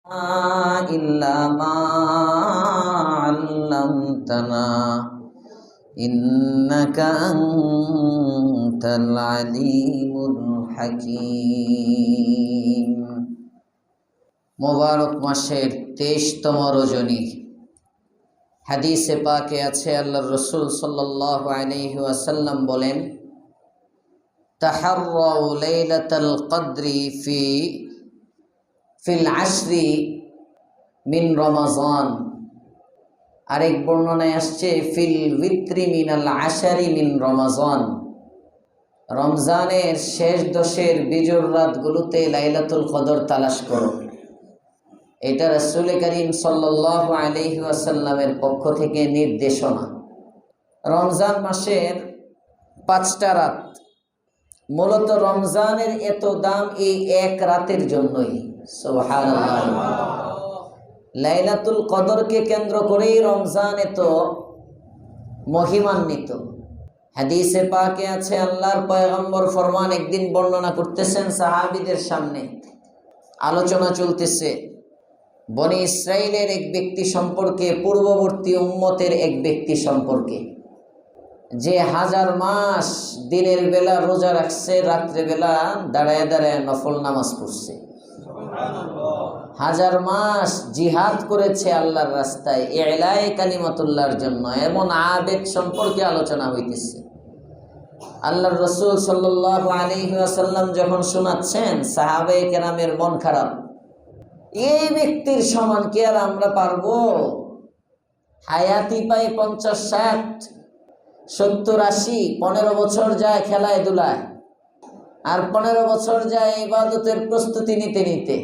إلا ما علمتنا إنك أنت العليم الحكيم। মোবারক মাসের 23তম রজনী। হাদিসে পাকে আছে আল্লাহর রাসূল সাল্লাল্লাহু আলাইহি ওয়াসাল্লাম বলেন, তাহাররাউ লাইলাতাল কদরি ফিল আশরি মিন রমাজান। আরেক বর্ণনায় আসছে ফিল উইত্রি মিনাল আশারি মিন রমাজান। রমজানের শেষ 10-এর বিজোড় রাতগুলোতে লাইলাতুল কদর তালাশ করো। এটা রাসূল করিম সাল্লাল্লাহু আলাইহি ওয়াসাল্লামের পক্ষ থেকে নির্দেশনা। রমজান মাসের 5টা রাত, মূলত রমজানের এত দাম এই এক রাতের জন্যই। সুবহানাল্লাহ। লাইলাতুল কদরকে কেন্দ্র করেই রমজান এত মহিমান্বিত। হাদিসে পাকে আছে আল্লাহর পয়গম্বর ফরমান, একদিন বর্ণনা করতেছেন সাহাবীদের সামনে, আলোচনা চলতেছে বনি ইসরাইলের এক ব্যক্তি সম্পর্কে, পূর্ববর্তী উম্মতের এক ব্যক্তি সম্পর্কে, যে 1000 মাস দিনের বেলা রোজা রাখছে, রাত্রে বেলা দাঁড়ায় দাঁড়ায় নফল নামাজ পড়ছে, 1000 মাস জিহাদ করেছে আল্লাহর রাস্তায় ইলায়ে কালিমাতুল্লাহর জন্য। এমন আবেদ সম্পর্কে আলোচনা হইতেছে। আল্লাহর রাসূল সাল্লাল্লাহু আলাইহি ওয়াসাল্লাম যখন শোনাচ্ছেন, সাহাবায়ে কেরামের মন খারাপ। এই ব্যক্তির সমান কি আর আমরা পারবো? হায়াতি পাই 50, 60, 70, 80, 15 বছর যায় খেলায় দুলায়, আর 15 বছর যায় ইবাদতের প্রস্তুতি নিতে নিতে।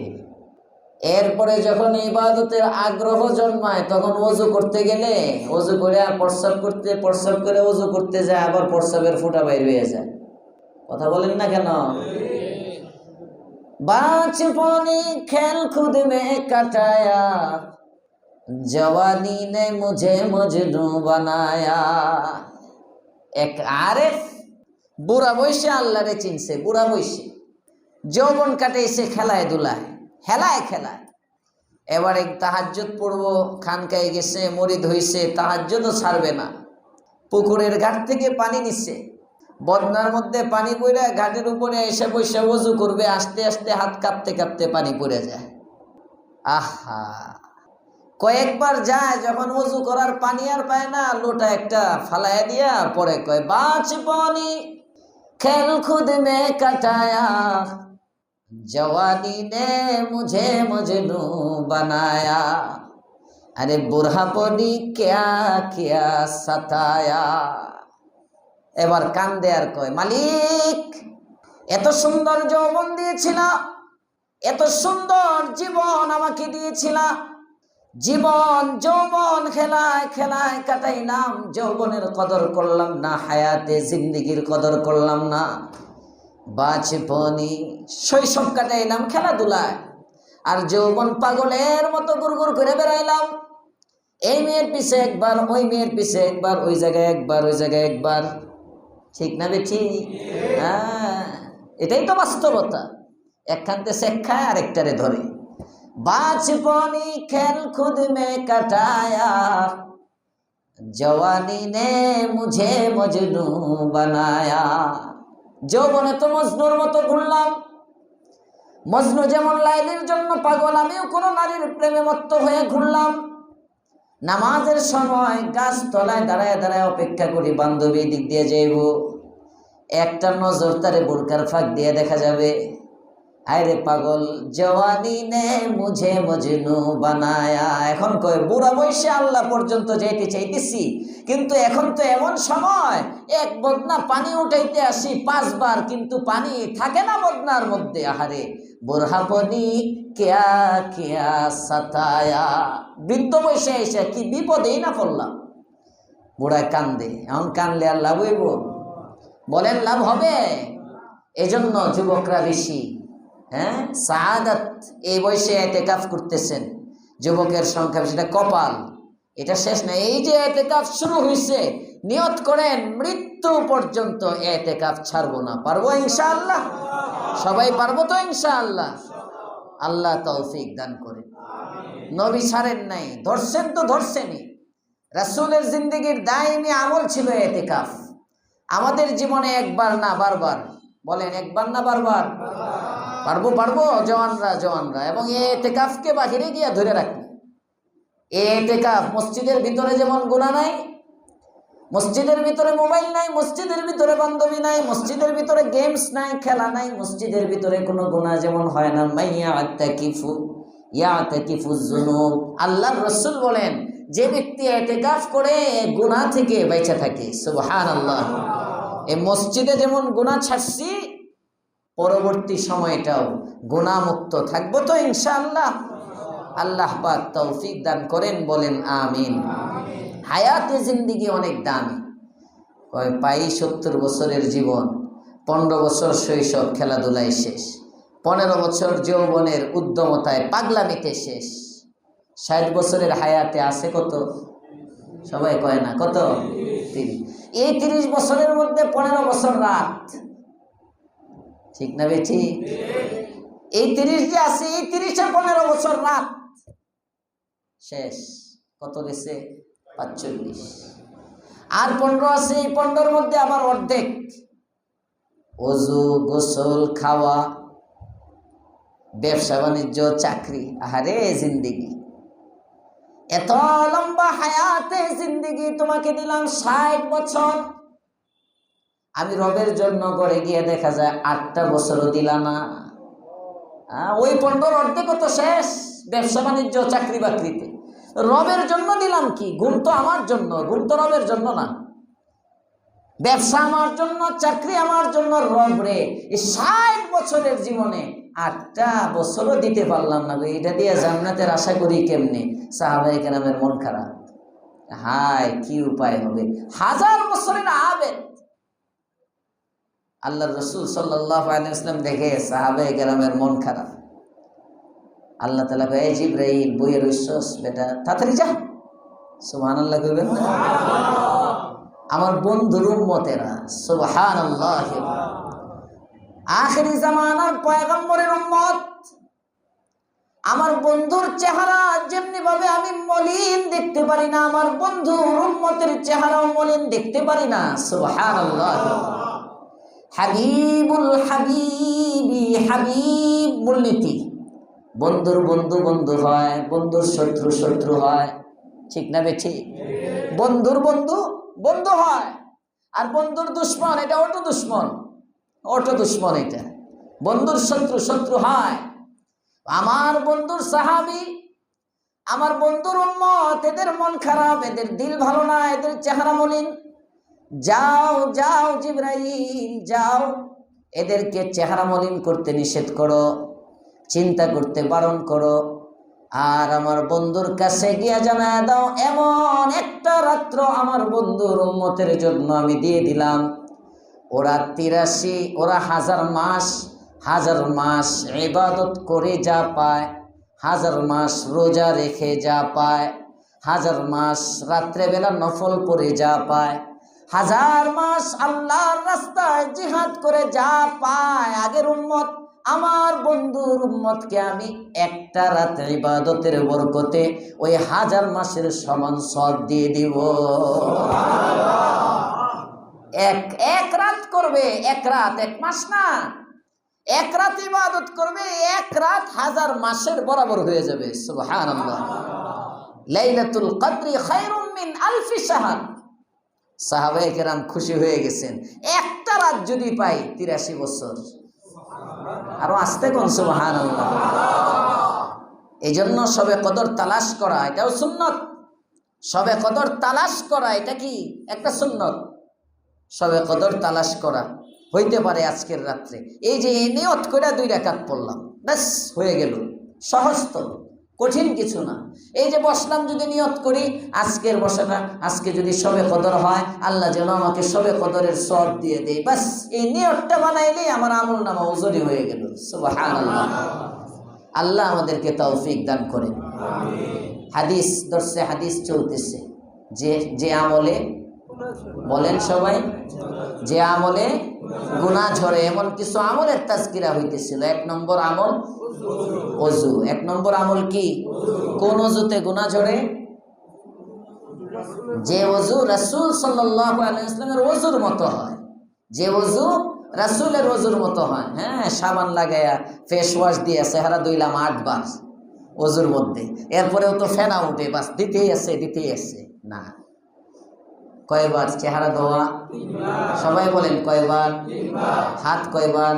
এরপরে যখন ইবাদতের আগ্রহ জন্মায়, তখন ওযু করতে গেলে ওযু করে প্রস্রাব করে ওযু করতে যায়, আবার প্রস্রাবের ফোঁটা বাইর হয়ে যায়। কথা বলেন না কেন? বাচপনি খেল খুদ মে কাটায়া, জওয়ানি নে মুঝে মজনু বানায়া। এক আরেফ বুড়া বয়সে আল্লাহরে চিনছে, বুড়া বয়সে যৌবন কাটাইছে খেলায় দুলায়, খেলায়। এবার এক তাহাজ্জুদ পড়বো, খানকায় গেছে, মরিদ হইছে, তাহাজ্জুদও ছাড়বে না। পুকুরের ঘাট থেকে পানি নিচ্ছে, বদনার মধ্যে পানি পড়ে ঘাটের উপরে এসে বসে ওযু করবে, আস্তে আস্তে হাত কাঁপতে কাঁপতে পানি পড়ে যায়। আহা, কয়েকবার যায়, যখন ওযু করার পানি আর পায় না, লোটা একটা ফালাইয়া দিয়া পরে কয়, বাচপনি খেল খুদ মে কাটায়া, জওয়ানি নে মুঝে মজনু বানায়া। আরে বুড়হাপনি ক্যা ক্যা সাতায়া। এবার কান্দে আর কয়, মালিক এত সুন্দর যৌবন দিয়েছিলা, এত সুন্দর জীবন আমাকে দিয়েছিলা, জীবন যৌবন খেলায় খেলায় কাটাইলাম, যৌবনের কদর করলাম না, হায়াতে জিন্দেগির কদর করলাম না। বাচপনি শৈশব কাটাইলাম খেলাধুলায়, আর যৌবন পাগলের মতো গুড়গুড় করে বেড়াইলাম। এই মেয়ের পিছে একবার, ওই মেয়ের পিছে একবার, ওই জায়গায় একবার, ওই জায়গায় একবার। ঠিক না বেঠি? হ্যাঁ, এটাই তো বাস্তবতা। একখানতে শেখ খায়, আরেকটারে ধরে। বাচপনি খেল খুদ মে কাটায়া, জওয়ানি নে মুঝে মজনু বানায়া। যৌবনে তো মজনুর মতো ঘুরলাম। মজনু যেমন লাইলির জন্য পাগল, আমিও কোনো নারীর প্রেমে মত্ত হয়ে ঘুরলাম। নামাজের সময় গাছ তলায় দাঁড়ায় দাঁড়ায় অপেক্ষা করি, বান্ধবী দিক দিয়ে যাইব, একটা নজর তারে বোরকার ফাঁক দিয়ে দেখা যাবে। আরে পাগল, জওয়ানি নে মুঝে মজনু বানায়া। এখন কয় বুড়া বয়সে আল্লাহ পর্যন্ত যাইতে চাইতেছি, কিন্তু এখন তো এমন সময়, এক বদনা পানি উঠাইতে আসি 5 বার, কিন্তু পানি থাকে না বদনার মধ্যে। আহারে বুড়হাপনি ক্যা ক্যা সাতায়া। বৃদ্ধ বয়সে এসে কি বিপদেই না পড়লাম। বুড়ায় কান্দে। এখন কানলে আর লাভ হইব? বলেন লাভ হবে? এজন্য যুবকরা বেশি সাআদাত এই বয়সে ইতিকাফ করতেছেন। যুবকের সংখ্যা বেশি, এটা কপাল, এটা শেষ না। এই যে ইতিকাফ শুরু হয়েছে, নিয়ত করেন মৃত্যু পর্যন্ত ইতিকাফ ছাড়বো না। পারবো ইনশাআল্লাহ? সবাই পারবো তো ইনশাআল্লাহ? আল্লাহ তৌফিক দান করে। নবী ছাড়েন নাই, ধরছেন তো ধরছেনই। রাসূলের জিন্দেগির দায়মি আমল ছিল ইতিকাফ। আমাদের জীবনে একবার না বারবার, বলেন একবার না বারবার, পারবো জওয়ানরা এবং এই ইতিকাফকে বাহিরে গিয়া ধরে রাখবে। এই ইতিকাফ মসজিদের ভিতরে যেমন গুনাহ নাই, মসজিদের ভিতরে মোবাইল নাই, মসজিদের ভিতরে বান্ধবী নাই, মসজিদের ভিতরে গেমস নাই, খেলা নাই, মসজিদের ভিতরে কোনো গুনাহ যেমন হয় না। ইয়াতাকিফুজ যুনুব, আল্লাহর রাসূল বলেন যে ব্যক্তি ইতিকাফ করে গুনাহ থেকে বেঁচে থাকে। সুবহানাল্লাহ। এই মসজিদে যেমন গুনাহ ছাড়ছি, পরবর্তী সময়টাও গুনাহ মুক্ত থাকবো তো ইনশাআল্লাহ। আল্লাহ পাক তৌফিক দান করেন, বলেন আমিন। হায়াতে জিন্দিগি অনেক দামি। পাই 70 বছরের জীবন, 15 বছর শৈশব খেলাধুলায় শেষ, 15 বছর যৌবনের উদ্যমতায় পাগলামিতে শেষ, 60 বছরের হায়াতে আছে কত? সবাই কয় না কত? 30। এই 30 বছরের মধ্যে 15 বছর রাত, ঠিক না বেঠি? এই 30 যে আছে, এই 30-এ 15 বছর রাত শেষ। কত গেছে? 45। আর 15 আছে, এই 15-এর মধ্যে আবার অর্ধেক ওযু, গোসল, খাওয়া, ব্যবসা বাণিজ্য, চাকরি। আহারে জিন্দেগি, এত লম্বা হায়াতে জিন্দেগি তোমাকে দিলাম 60 বছর। আমি রবের জন্য করে গিয়ে দেখা যায় 8টা বছরও দিলা না। ওই 15 অর্ধেক তো শেষ ব্যবসা বাণিজ্য, চাকরি বাকরিতে। রবের জন্য দিলাম কি? গুণ তো আমার জন্য, গুণ তো রবের জন্য না। ব্যবসা আমার জন্য, চাকরি আমার জন্য। রব রে, এই 60 বছরের জীবনে 8টা বছরও দিতে পারলাম না, এটা দিয়ে জান্নাতের আশা করি কেমনে? সাহাবায়ে কেরামের মন খারাপ। হায়, কি উপায় হবে? 1000 বছরের আবেদ আল্লাহর রাসূল সাল্লাল্লাহু আলাইহি ওয়াসাল্লাম দেখে সাহাবায়ে কেরামের মন খারাপ। আল্লাহ তাআলা কয়, এই জিবরাইল, বইয়ে রইছস বেটা, তাড়াতাড়ি যা। সুবহানাল্লাহ কইবেন না? আমার বন্ধুর উম্মতেরা, সুবহানাল্লাহ। আখিরি জামানার পয়গম্বরের উম্মত, আমার বন্ধুর চেহারা যেমনি ভাবে আমি মলিন দেখতে পারি না, আমার বন্ধুর উম্মতের চেহারাও মলিন দেখতে পারি না। সুবহানাল্লাহ। হাবিবুল হাবিবি হাবিব মূলনীতি। বন্ধুর বন্ধু বন্ধু হয়, বন্ধুর শত্রু শত্রু হয়, ঠিক না বেঠি? বন্ধুর বন্ধু বন্ধু হয়, আর বন্ধুর দুশ্মন এটা অটো দুশ্মন, এটা বন্ধুর শত্রু শত্রু হয়। আমার বন্ধুর সাহাবী, আমার বন্ধুর উম্মত, এদের মন খারাপ, এদের দিল ভালো না, এদের চেহারা মলিন। যাও যাও জিবরাইল, যাও এদেরকে চেহারা মলিন করতে নিষেধ করো, চিন্তা করতে বারণ করো। আর আমার বন্ধুর কাছে গিয়া জানায় দাও, এমন একটা রাত্র আমার বন্ধুর উম্মতের জন্য আমি দিয়ে দিলাম। ওরা 83, ওরা 1000 মাস ইবাদত করে যা পায়, 1000 মাস রোজা রেখে যা পায়, 1000 মাস রাত্রেবেলা নফল পড়ে যা পায়, 1000 মাস আল্লাহর রাস্তায় জিহাদ করে যা পায় আগের উম্মত, আমার বন্ধুর উম্মতকে আমি একটা রাত ইবাদতের বরকতে ওই 1000 মাসের সমান সওয়াব দিয়ে দিব। এক রাত করবে, এক রাত, এক মাস না, এক রাত ইবাদত করবে, এক রাত 1000 মাসের বরাবর হয়ে যাবে। সুবহানাল্লাহ। লাইলাতুল কদরি খায়রুম মিন আলফি শাহর। সাহাবায়ে কেরাম খুশি হয়ে গেছেন, একটা রাত যদি পাই 83 বছর। আরো আসতে কোন সুবহানাল্লাহ। এই জন্য শবে কদর তালাশ করা এটাও সুন্নত। শবে কদর তালাশ করা এটা কি একটা সুন্নত। শবে কদর তালাশ করা হইতে পারে আজকের রাত্রে। এই যে নিয়ত করে 2 রাকাত পড়লাম, ব্যাস হয়ে গেল। সহজ তো, কঠিন কিছু না। এই যে বসলাম, যদি নিয়ত করি আজকের বসাটা, আজকে যদি শবে কদর হয়, আল্লাহ যেন আমাকে শবে কদরের সওয়াব দিয়ে দেয়, বাস এই নিয়তটা বানাইলেই আমার আমল নামা ওজরি হয়ে গেল। সুবহানাল্লাহ। আল্লাহ আমাদেরকে তৌফিক দান করেন। হাদিস দর্শে হাদিস চলতেছে, যে আমলে, বলেন সবাই, যে আমলে গুনাহ ঝরে এমন কিছু আমলের তাজকিরা হইতেছিল। 1 নম্বর আমল ওযু। 1 নম্বর আমল কি? কোন ওযুতে গুনাহ ঝরে? যে ওযু রাসূল সাল্লাল্লাহু আলাইহি ওয়াসাল্লামের ওযুর মতো হয়, যে ওযু রাসূলের ওযুর মতো হয়। হ্যাঁ, সাবান লাগায়া ফেস ওয়াশ দিয়ে চেহারা ধুইলাম 8 বার ওযুর মধ্যে, এরপরেও তো ফেনা উঠে, বাস দিতেই আছে না। কয়বার চেহারা ধোয়া? সবাই বলেন কয়বার? হাত কয়বার?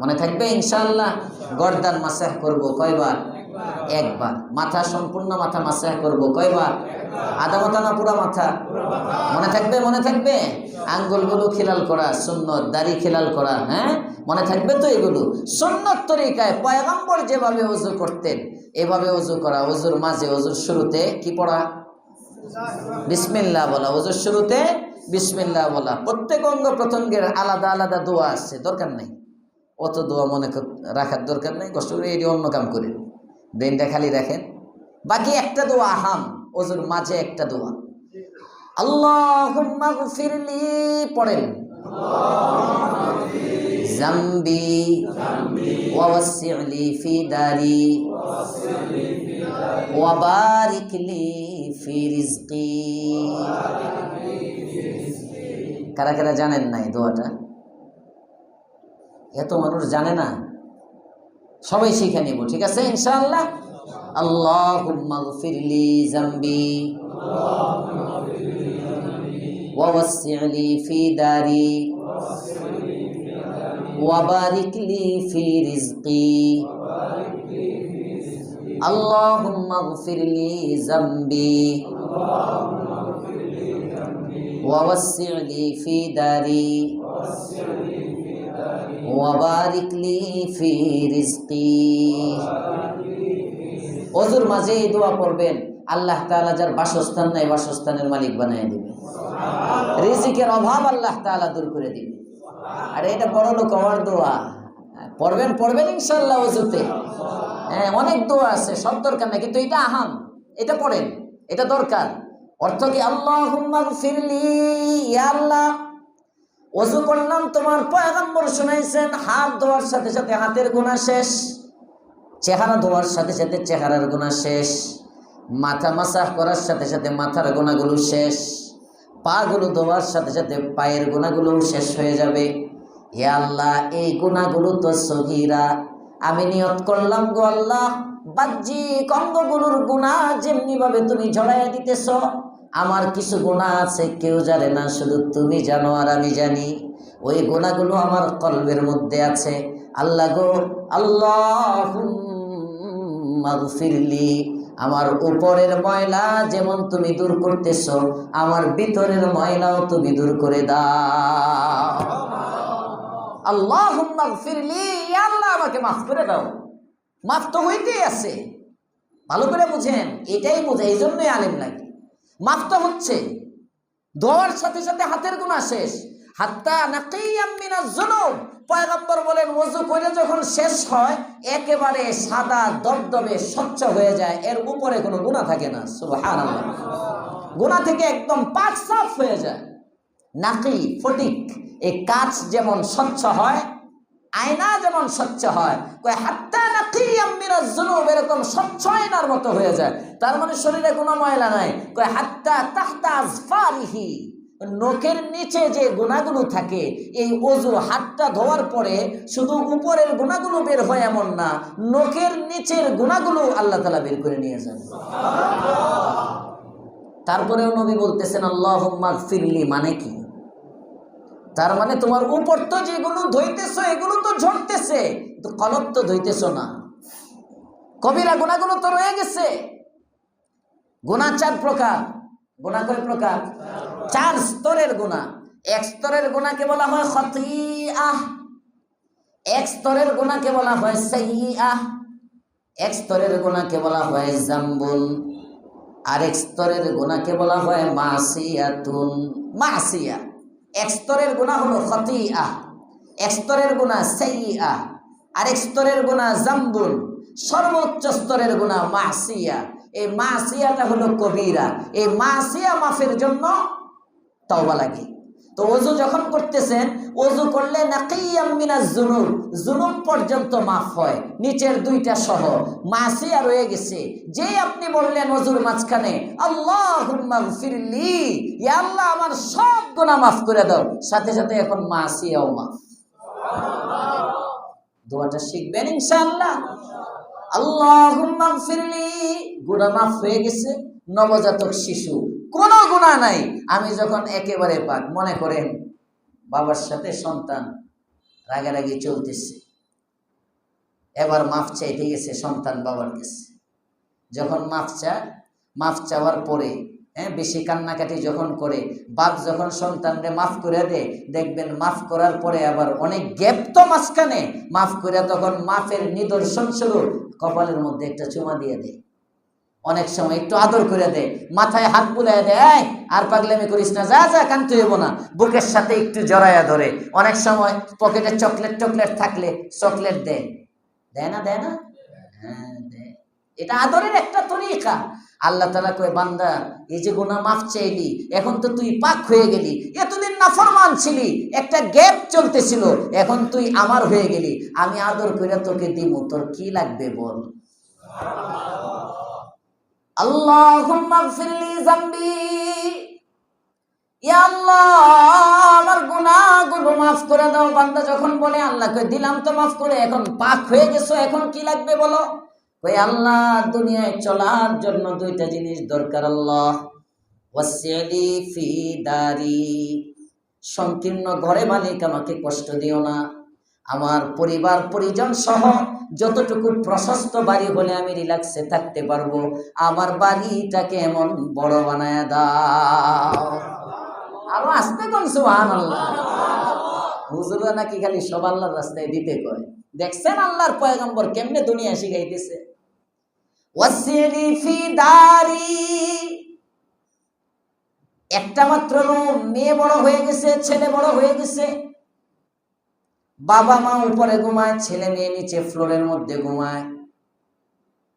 মনে থাকবে ইনশাআল্লাহ? গর্দান মাসাহ করব কয়বার? 1 বার। মাথা সম্পূর্ণ মাথা মাসাহ করব কয়বার? আধা মাথা না পুরা মাথা? মনে থাকবে? মনে থাকবে? আঙ্গুলগুলো খিলাল করা সুন্নত, দাড়ি খিলাল করা, হ্যাঁ মনে থাকবে তো? এগুলো সুন্নত তরিকায় পয়গম্বর যেভাবে ওযু করতেন এভাবে ওযু করা। ওযুর মাঝে, ওযুর শুরুতে কি পড়া? বিসমিল্লাহ বলা। ওযুর শুরুতে বিসমিল্লাহ বলা। প্রত্যেক অঙ্গ প্রত্যঙ্গের আলাদা আলাদা দোয়া আছে, দরকার নেই অত দোয়া মনে রাখার দরকার নেই। কষ্ট করে এটি অন্য কাম করেন, ব্রেনটা খালি রাখেন। বাকি একটা দোয়া আহাম, ওযুর মাঝে একটা দোয়া, আল্লাহুম্মা গফিরলি পড়েন, জামবি ওয়া ওয়াসি'লি ফি দারি ওয়া বারিক লি ফি রিজকি। কারা কারা জানেন না এই দোয়াটা? এত মানুষ জানে না, সবাই শিখে নিব, ঠিক আছে ইনশাআল্লাহ। আল্লাহুম্মা গফিরলি জামবি ওয়া ওয়াসি'লি ফি দারি ওয়া বারিক লি ফি রিজকি। আল্লাহুম্মা গফিরলি জামবি ওয়া ওয়াসি'লি ফি দারি ওয়া বারিক লি ফি রিজকি। ওযুর মাঝে এই দোয়া পড়বেন, আল্লাহ তাআলা যার বাসস্থান নাই বাসস্থানের মালিক বানায় দিবে, রিজিকের অভাব আল্লাহ তাআলা দূর করে দিবে। আর এটা বড় লোক হওয়ার দোয়া, পড়বেন ইনশাআল্লাহ ওযুতে। হ্যাঁ, অনেক দোয়া আছে, সব দরকার নাই, কিন্তু এটা আহাম, এটা পড়েন, এটা দরকার। অর্থ কি? আল্লাহুম্মা গফিরলি, ইয়া আল্লাহ ওযু করলাম, তোমার পয়গম্বর শুনাইছেন হাত ধোয়ার সাথে সাথে হাতের গুনাহ শেষ, চেহারা ধোয়ার সাথে সাথে চেহারার গুনাহ শেষ, মাথা মাসাহ করার সাথে সাথে মাথার গুনাহগুলো শেষ, পা গুলো ধোয়ার সাথে সাথে পায়ের গুনাহগুলো শেষ হয়ে যাবে। হে আল্লাহ, এই গুনাহগুলো তো সগীরা, আমি নিয়ত করলাম গো আল্লাহ, বাহ্যিক অঙ্গগুলোর গুনাহ যেমনি ভাবে তুমি ঝরাইয়া দিতেছ, আমার কিছু গুনাহ আছে কেউ জানে না, শুধু তুমি জানো আর আমি জানি। ওই গুনাহগুলো আমার কলবের মধ্যে আছে। আল্লাহ গো, আল্লাহুম্মা গফিরলি, আমার উপরের ময়লা যেমন তুমি দূর করতেছ, আমার ভিতরের ময়লাও তুমি দূর করে দাও। আল্লাহুম্মা গফিরলি, ইয়া আল্লাহ আমাকে মাফ করে দাও। মাফ তো হইতেই আছে, ভালো করে বুঝেন, এটাই বোঝে, এই জন্যই আলেম লাগে। মাফ তো হচ্ছে, ধোয়ার সাথে সাথে হাতের গুনাহ শেষ, হাত্তা নাকিয়াম মিনাজ যুনুব। পয়গম্বর বলেন ওযু করে যখন শেষ হয় একেবারে সাদা দবদবে স্বচ্ছ হয়ে যায়, এর উপরে কোনো গুনাহ থাকে না। সুবহানাল্লাহ, গুনাহ থেকে একদম পাক সাফ হয়ে যায়। নাকি ফটিক, এই কাঁচ যেমন স্বচ্ছ হয়, আয়না যেমন স্বচ্ছ হয়, কয় হাত্তা নাকিয়াম মিনাজ যুনুব, এরকম স্বচ্ছ আয়নার মতো হয়ে যায়। তার মানে শরীরে কোনো ময়লা নাই। কয় হাত্তা তাহতা আযফারিহি, নখের নিচে যে গুনাহগুলো থাকে, এই ওযু হাতটা ধোয়ার পরে শুধু উপরের গুনাহগুলো বের হয় এমন না, নখের নিচের গুনাহগুলো আল্লাহ তাআলা বের করে নিয়ে যান। তারপরেও নবী বলতেছেন আল্লাহুম্মা গফিরলি, মানে কি? তার মানে তোমার উপর তো যেগুলো ধুইতেছো এগুলো তো ঝরতেছে, কিন্তু কলব তো ধুইতেছো না। কবিরা গুনাহগুলো তো রয়ে গেছে। গুনাহ 4 প্রকার। গুনাহ কয় প্রকার? 4 স্তরের গুনাহ। এক স্তরের গুনাহকে বলা হয় খতিআহ, এক স্তরের গুনাহকে বলা হয় সাইয়্যাহ, এক স্তরের গুনাহকে বলা হয় জামবুন, আরেক স্তরের গুনাহকে বলা হয় মাসিয়াতুন। মাসিয়া এক স্তরের গুনাহ হলো খতিআহ, এক স্তরের গুনাহ সাইয়্যাহ, আরেক স্তরের গুনাহ জামবুন, সর্বোচ্চ স্তরের গুনাহ মাসিয়া। এই মাসিয়াটা হলো কবিরা। এই মাসিয়া মাফের জন্য তওবা লাগে। তো ওযু যখন করতেছেন, ওযু করলে নাকিয়াম মিনাজ যুনুব, যুনুব পর্যন্ত মাফ হয়, নিচের দুইটা সহ। মাসিয়া রয়ে গেছে, যেই আপনি বললেন ওযুর মাঝখানে আল্লাহুম্মা গফিরলি, ইয়া আল্লাহ আমার সব গুনাহ মাফ করে দাও, সাথে সাথে এখন মাসিয়াও মাফ। দোয়াটা শিখবেন ইনশাআল্লাহ। আল্লাহুম্মা গফিরলি, গুনাহ মাফ হয়ে গেছে। নবজাতক শিশু, কোনো গুনাহ নাই, আমি যখন একেবারে পাক। মনে করেন বাবার সাথে সন্তান রাগারাগি চলতেছে, এবার মাফ চাইতে গেছে সন্তান বাবার কাছে। যখন মাফ চাওয়ার পরে বেশি কান্নাকাটি যখন করে, বাপ যখন সন্তানরে মাফ করে দেয়, দেখবেন মাফ করার পরে আবার অনেক গ্যাপ তো মাঝখানে, মাফ করে তখন মাফের নিদর্শন স্বরূপ কপালের মধ্যে একটা চুমা দিয়ে দেয়, অনেক সময় একটু আদর করে দেয়, মাথায় হাত বুলাই দেয়, আর পাগলামি করিস না, যা যা কানতে হইব না, বুকের সাথে একটু জড়াইয়া ধরে। অনেক সময় পকেটে চকলেট থাকলে চকলেট দেয়, দেয় না? হ্যাঁ দেয়। এটা আদরের একটা তরিকা। আল্লাহ তাআলা কয়, বান্দা এই যে গুনাহ মাফ চাইলি, এখন তো তুই পাক হয়ে গেলি, এতদিন নাফরমান ছিলি, একটা গ্যাপ চলতেছিল, এখন তুই আমার হয়ে গেলি, আমি আদর করে তোকে দিব, তোর কি লাগবে বল। আল্লাহুম্মা গফিরলি যামবি, ইয়া আল্লাহ আমার গুনাহগুলো মাফ করে দাও। বান্দা যখন বলে, আল্লাহ কই দিলাম তো মাফ করে, এখন পাক হয়ে গেছো, এখন কি লাগবে বলো। কই আল্লাহ দুনিয়ায় চলার জন্য দুইটা জিনিস দরকার, আল্লাহ ওয়াসিলি ফি দারি, সংকীর্ণ ঘরে মালিক আমাকে কষ্ট দিও না, আমার পরিবার পরিজন সহ যতটুকু প্রশস্ত বাড়ি হলে আমি রিল্যাক্সে থাকতে পারবো, আমার বাড়িটাকে এমন বড় বানায় দাও। আরো আসতে কোন সুবহানাল্লাহ। হুজুররা নাকি খালি সব আল্লাহর রাস্তায় দিতে কয়, দেখছেন আল্লাহর পয়গম্বর কেমনে দুনিয়া শিখাইতেছে। ওয়াসিলি ফি দারি, একটা মাত্র রুম, মেয়ে বড় হয়ে গেছে, ছেলে বড় হয়ে গেছে, বাবা মা উপরে ঘুমায়, ছেলে মেয়ে নিচে ফ্লোরের মধ্যে ঘুমায়।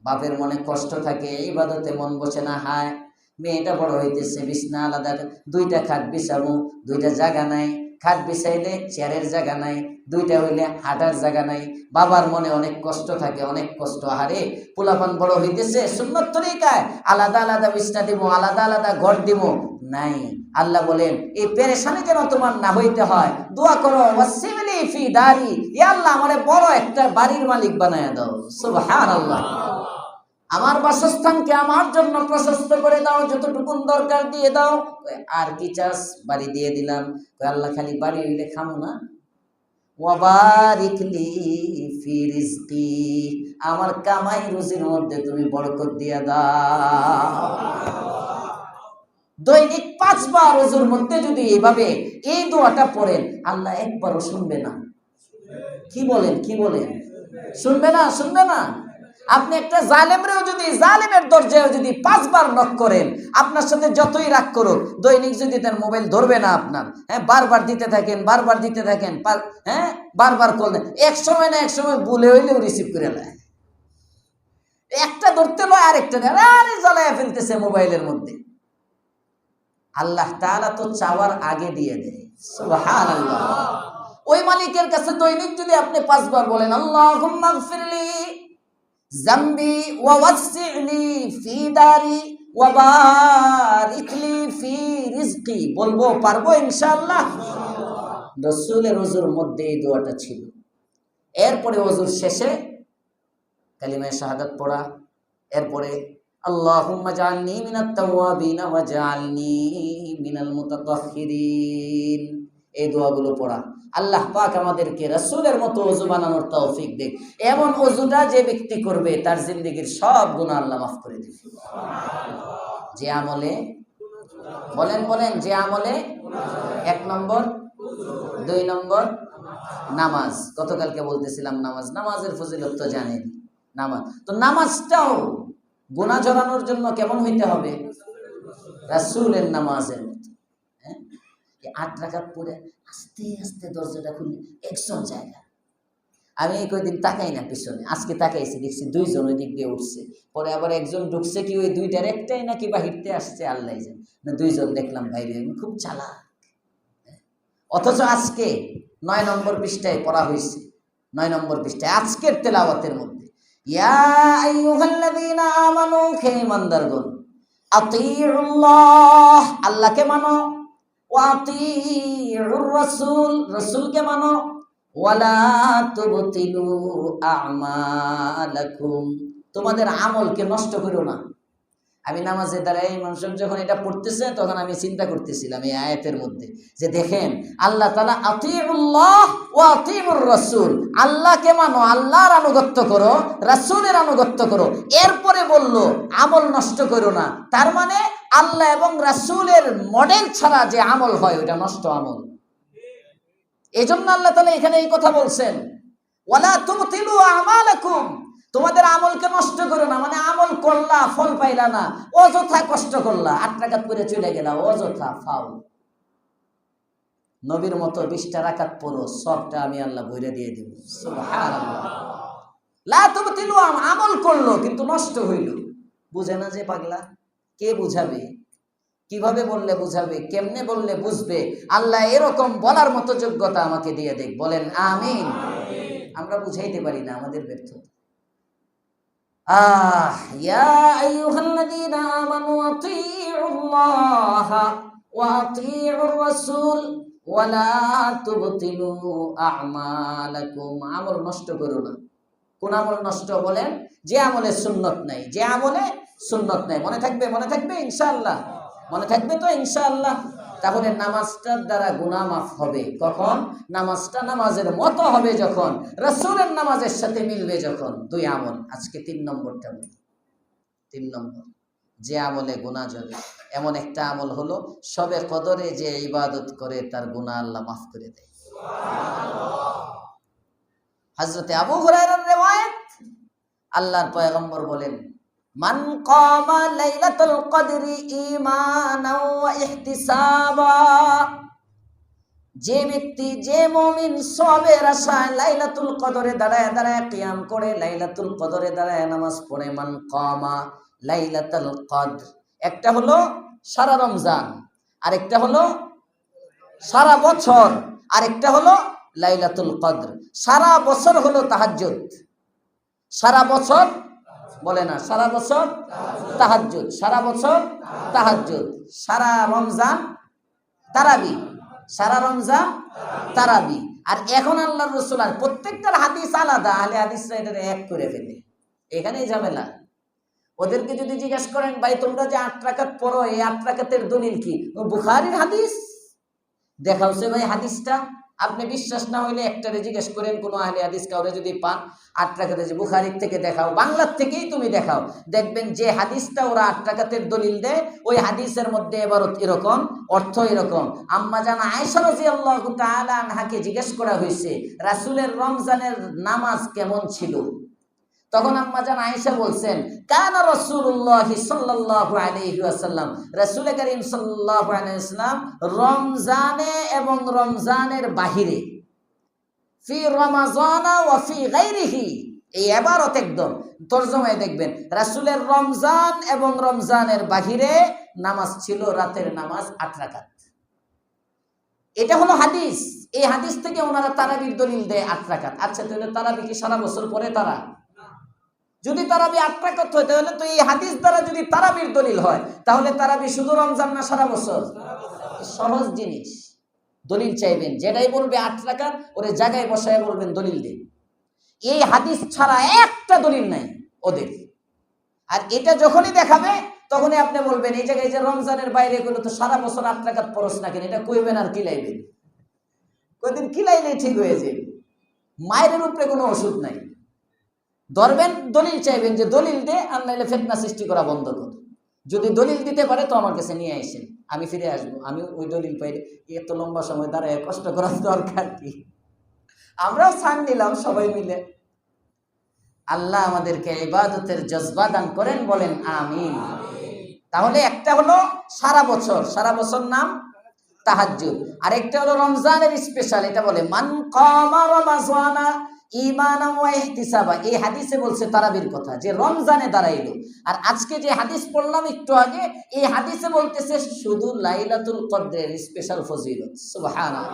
বাপের মনে কষ্ট থাকে, ইবাদতে মন বসে না, হায় মেয়েটা বড় হইতেছে, বিছনা আলাদা, দুইটা খাট বিছাবো, দুইটা জায়গা নাই, খাট বিছাইলে চেয়ারের জায়গা নাই, দুইটা হইলে হাঁটার জায়গা নাই। বাবার মনে অনেক কষ্ট থাকে, অনেক কষ্ট, হারে পোলাপান বড় হইতেছে, সুন্নত তরিকায় আলাদা আলাদা বিছনা দিব, আলাদা আলাদা ঘর দিব, নাই। আল্লাহ বলেন এই পেরেশানি যেন তোমার না হইতে হয়, দোয়া করো, ওয়াসিলি ফি দারি, ইয়া আল্লাহ আমারে বড় একটা বাড়ির মালিক বানায় দাও। সুবহানাল্লাহ। আমার বাসস্থানকে আমার জন্য প্রশস্ত করে দাও, যতটুকু দরকার দিয়ে দাও। আর কি চাস? বাড়ি দিয়ে দিলাম। আল্লাহ খালি বাড়ি হইলে খামো না, ওয়াবারিক লি ফি রিজকি, আমার কামাই রুজির মধ্যে তুমি বরকত দিয়ে দাও। দৈনিক 5 বার ওযুর মধ্যে যদি এইভাবে এই দোয়াটা পড়েন, আল্লাহ একবারও শুনবে না। কি বলেন শুনবে না? আপনি একটা জালেমরেও যদি, জালেমের দরজায় যদি 5 বার নক করেন, আপনার সাথে যতই রাগ করুক, দৈনিক যদি তার মোবাইল ধরবে না আপনার, বারবার দিতে থাকেন, বারবার করলেন, এক সময় না এক সময় ভুলে হইলেও রিসিভ করে নেয়, একটা ধরতে নয় আরেকটা আরে জ্বালায় ফেলতেছে মোবাইলের মধ্যে। আল্লাহ তাআলা তো চাওয়ার আগে দিয়ে দেয়। সুবহানাল্লাহ। ওই মালিকের কাছে দৈনিক যদি আপনি 5 বার বলেন, আল্লাহুম্মা গফিরলি যামবি ওয়া ওয়াসি'লি ফি দারি ওয়া বারিকলি ফি রিজকি, বলবো, পারবো ইনশাআল্লাহ। রাসূলের ওযুর মধ্যে এই দোয়াটা ছিল। এরপরে ওযুর শেষে কালিমায়ে শাহাদাত পড়া, এরপরে আল্লাহুম্মা জাআলনি মিনাত তাওয়াবিন ওয়া জাআলনি মিনাল মুতাতাহহিরিন, এই দোয়াগুলো পড়া। আল্লাহ পাক আমাদেরকে রাসূলের মতো ওযু বানানোর তৌফিক দেয়। এমন ওযুটা যে ব্যক্তি করবে তার জিন্দেগীর সব গুনাহ আল্লাহ মাফ করে দেবে। যে আমলে বলেন যে আমলে 1 নম্বর, 2 নম্বর নামাজ। গতকালকে বলতেছিলাম নামাজের ফজিলত তো জানেন। নামাজ তো, নামাজটাও গুনাহ ঝরানোর জন্য কেমন হইতে হবে? রাসূলের নামাজের মতো। 8 রাকাত পড়ে আস্তে আস্তে দরজাটা খুললে একজন জায়গা। আমি এই কয়েকদিন তাকাই না পিছনে, আজকে তাকাইছি, দেখছি 2 জন ওই দিক দিয়ে উঠছে, পরে আবার একজন ঢুকছে, কি ওই 2টার একটাই নাকি বাহিরতে আসছে, আল্লাহ জানে, না 2 জন দেখলাম বাইরে, খুব চালাক। অথচ আজকে 9 নম্বর পৃষ্ঠায় পড়া হয়েছে, 9 নম্বর পৃষ্ঠায় আজকের তেলাওয়াতের মধ্যে, ইয়া আইয়ুহাল্লাযীনা আমানু, হে ইমানদারগণ, আতিউল্লাহ, আল্লাহকে মানো, ওয়া আতিউর রাসূল, রাসূলকে মানো, ওয়ালা তুবতিলু আমালাকুম, তোমাদের আমলকে নষ্ট করো না। আমি নামাজে দাঁড়াই মানুষ যখন এটা পড়তেছে তখন আমি চিন্তা করতেছিলাম এই আয়াতের মধ্যে যে দেখেন আল্লাহ তাআলা আতিউল্লাহ ওয়া আতিউর রাসূল, আল্লাহকে মানো, আল্লাহর আনুগত্য করো, রাসূলের আনুগত্য করো, এরপরে বলল আমল নষ্ট করো না। তার মানে আল্লাহ এবং রাসূলের মডেল ছাড়া যে আমল হয় ওটা নষ্ট আমল। এজন্য আল্লাহ তাআলা এখানে এই কথা বলছেন, ওয়ালা তুবতিলু আমালাকুম, তোমাদের আমলকে নষ্ট করো না। মানে আমল করলা, ফল পাইলা না, অযথা কষ্ট করলা, 8 রাকাত পড়ে চলে গেলা, অযথা ফাউল। নবীর মতো 20টা রাকাত পড়ো, সবটা আমি আল্লাহ বইরা দিয়ে দেব। সুবহানাল্লাহ। লা তুবতিলু, আমল করলো কিন্তু নষ্ট হইল। বুঝে না যে পাগলা, কে বুঝাবে? কিভাবে বললে বুঝাবে? কেমনে বললে বুঝবে? আল্লাহ এরকম বলার মতো যোগ্যতা আমাকে দিয়ে দেখ, বলেন আমিন। আমরা বুঝাইতে পারি না, আমাদের ব্যর্থতা। ইয়া আইয়ুহাল্লাযীনা আমানু আতিউল্লাহ ওয়া আতিউর রাসূল ওয়া লা তুবতিলু আমালাকুম, আমল নষ্ট করো না। কোন আমল নষ্ট বলেন? যে আমলে সুন্নত নাই, যে আমলে সুন্নত নাই। মনে থাকবে? মনে থাকবে ইনশাআল্লাহ? মনে থাকবে তো ইনশাআল্লাহ? তাহলে নামাজটার দ্বারা গুনাহ মাফ হবে কখন? নামাজটা নামাজের মতো হবে যখন, রাসূলের নামাজের সাথে মিলবে যখন। 2 আমল। আজকে 3 নম্বরটা বলি। 3 নম্বর, যে আমলে গুনাহ যাবে এমন একটা আমল হলো শবে কদরে যে ইবাদত করে তার গুনাহ আল্লাহ মাফ করে দেয়। সুবহানাল্লাহ। হযরতে আবু হুরায়রার riwayat, আল্লাহর পয়গম্বর বলেন, মান কামা লাইলাতুল কদরি ঈমানাও ওয়া ইহতিসাবা, যে ব্যক্তি, যে মুমিন সবের আশায় লাইলাতুল কদরে দাঁড়ায় দাঁড়ায় কিয়াম করে, লাইলাতুল কদরে দাঁড়ায় নামাজ পড়ে, মান কামা লাইলাতুল কদর, একটা হলো সারা রমজান, আরেকটা হলো সারা বছর, আরেকটা হলো লাইলাতুল কদর। সারা বছর হলো তাহাজ্জুদ, সারা বছর বলে না, সারা বছর তাহাজ্জুদ, সারা বছর তাহাজ্জুদ, সারা রমজান তারাবি, সারা রমজান তারাবি। আর এখন আল্লাহর রাসূল, আর প্রত্যেকটার হাদিস আলাদা, আহলে হাদিসরা এটা এক করে ফেলে, এখানেই ঝামেলা। ওদেরকে যদি জিজ্ঞাসা করেন, ভাই তোমরা যে 8 রাকাত পড়ো, এই 8 রাকাতের দলিল কি? বুখারীর হাদিস দেখাওছে ভাই হাদিসটা। আপনি বিশ্বাস না হইলে একটারে জিজ্ঞেস করেন, কোন আহলে হাদিস কাউরে যদি পান, 8 রাকাতে যে বুখারীর থেকে দেখাও, বাংলার থেকেই তুমি দেখাও, দেখবেন যে হাদিসটা ওরা 8 রাকাতের দলিল দেয়, ওই হাদিসের মধ্যে ইবারত এরকম, অর্থ এরকম। আম্মা জান আয়েশা রাদিয়াল্লাহু তাআলা আনহাকে জিজ্ঞেস করা হয়েছে, রাসূলের রমজানের নামাজ কেমন ছিল? তখন আম্মা জান আয়েশা বলছেন, কানা রাসূলুল্লাহ সাল্লাল্লাহু আলাইহি ওয়াসাল্লাম, রাসূল করিম সাল্লাল্লাহু আলাইহি ওয়াসাল্লাম রমজানে এবং রমজানের বাহিরে, ফি রমাজানা ওয়া ফি গায়রিহি, এই ইবারত একদম তরজমায় দেখবেন, রাসূলের রমজান এবং রমজানের বাহিরে নামাজ ছিল, রাতের নামাজ 8 রাকাত। এটা হলো হাদিস। এই হাদিস থেকে ওনারা তারাবির দলিল দেয় 8 রাকাত। আচ্ছা, তাহলে তারাবি কি সারা বছর পড়ে তারা? যদি তারাবি 8 রাকাত হয়, তাহলে তো এই হাদিস দ্বারা যদি তারাবির দলিল হয়, তাহলে তারাবি শুধু রমজান না সারা বছর? সহজ জিনিস। দলিল চাইবেন, যেটাই বলবে 8 রাকাত, ওরে জায়গায় বসায় বলবেন দলিল দে। এই হাদিস ছাড়া একটা দলিল নাই ওদের। আর এটা যখনই দেখাবে তখনই আপনি বলবেন, এই জায়গায় যে রমজানের বাইরে গুলো তো সারা বছর 8 রাকাত পড়স না কেন? এটা কইবেন আর কিলাইবেন, কয়দিন কিলাইলে ঠিক হয়ে যাবে। মায়ের উপরে কোনো ওষুধ নাই। ধরবেন, দলিল চাইবেন যে দলিল দে, আর নাইলে ফিতনা সৃষ্টি করা বন্ধ কর। যদি দলিল দিতে পারে তো আমার কাছে নিয়ে আসেন, আমি ফিরে আসবো। আমি ওই দলিল পাইলে এত লম্বা সময় দাঁড়ায় কষ্ট করার দরকার কি? আমরাও ছাড় নিলাম সবাই মিলে। আল্লাহ আমাদেরকে ইবাদতের জজবা দান করেন, বলেন আমিন। তাহলে একটা হলো সারা বছর, সারা বছর নাম তাহাজ্জুদ, আর একটা হলো রমজানের স্পেশাল, এটা বলে মান কামা রমাজানা ঈমানান ওয়া ইহতিসাবা, এই হাদিসে বলছে তারাবির কথা, যে রমজানে দাঁড়াইলো। আর আজকে যে হাদিস পড়লাম একটু আগে, এই হাদিসে বলতেছে শুধু লাইলাতুল কদরের স্পেশাল ফজিলত। সুবহানাল্লাহ।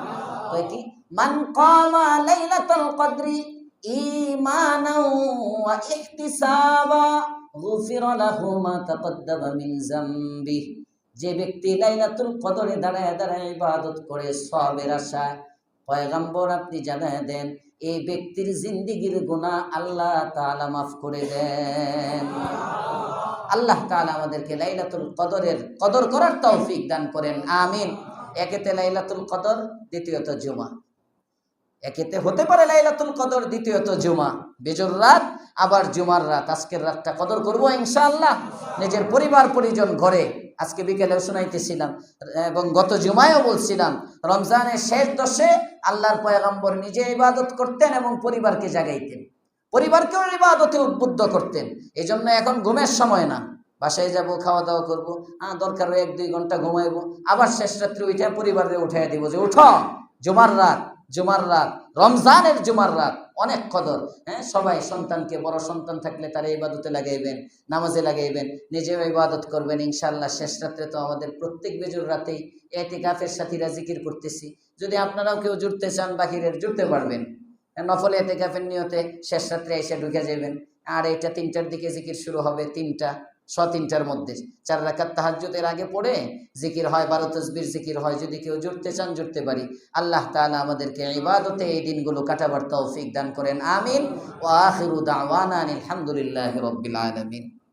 কয় কি? মান কামা লাইলাতুল কদরি ঈমানান ওয়া ইহতিসাবা গুফিরা লাহু মা তাকদ্দামা মিন যামবিহি, যে ব্যক্তি লাইলাতুল কদরে দাঁড়ায় দাঁড়ায় ইবাদত করে সওয়াবের আশায়, পয়গম্বর আপনি জানায় দেন এই ব্যক্তির জিন্দেগীর গুনাহ আল্লাহ তাআলা মাফ করে দেন। আল্লাহ তাআলা আমাদেরকে লাইলাতুল কদরের কদর করার তৌফিক দান করেন, আমিন। একেতে লাইলাতুল কদর, দ্বিতীয়ত জুমা। একেতে হতে পারে লাইলাতুল কদর, দ্বিতীয়ত জুমা, বেজর রাত, আবার জুমার রাত। আজকের রাতটা কদর করব ইনশাআল্লাহ, নিজের পরিবার পরিজন ঘরে। আজকে বিকেলেও শোনাইতেছিলাম এবং গত জুমায়ও বলছিলাম, রমজানের শেষ দশে আল্লাহর পয়গম্বর নিজে ইবাদত করতেন এবং পরিবারকে জাগাইতেন, পরিবারকেও ইবাদতে উদ্বুদ্ধ করতেন। এই জন্য এখন ঘুমের সময় না, বাসায় যাব, খাওয়া দাওয়া করবো, দরকার হয় 1-2 ঘন্টা ঘুমাইবো, আবার শেষ রাত্রে উঠে পরিবারে উঠাই দিব যে উঠো, জুমার রাত, জুমার রাত, রমজানের জুমার রাত অনেক কদর। হ্যাঁ, সবাই সন্তানকে, বড় সন্তান থাকলে তারা ইবাদতে লাগাইবেন, নামাজে লাগাইবেন, নিজেও ইবাদত করবেন ইনশাআল্লাহ। শেষ রাত্রে তো আমাদের প্রত্যেক বেজুর রাতেই ইতিকাফের সাথীরা জিকির করতেছি। যদি আপনারাও কেউ জুড়তে চান বাকিরের, জুড়তে পারবেন। নফল ইতিকাফের নিয়তে শেষ রাত্রে এসে ঢুকে যাবেন। আর এটা 3টার দিকে জিকির শুরু হবে, 3টার মধ্যে 4 রাকাত তাহাজ্জুদের আগে পড়ে জিকির হয়, 12 তাসবিহ জিকির হয়। যদি কেউ জুড়তে চান জুড়তে পারি। আল্লাহ তাআলা আমাদেরকে ইবাদতে এই দিনগুলো কাটাবার তৌফিক দান করেন, আমিন। ওয়া আখিরু দাওয়ানা আলহামদুলিল্লাহি রাব্বিল আলামিন।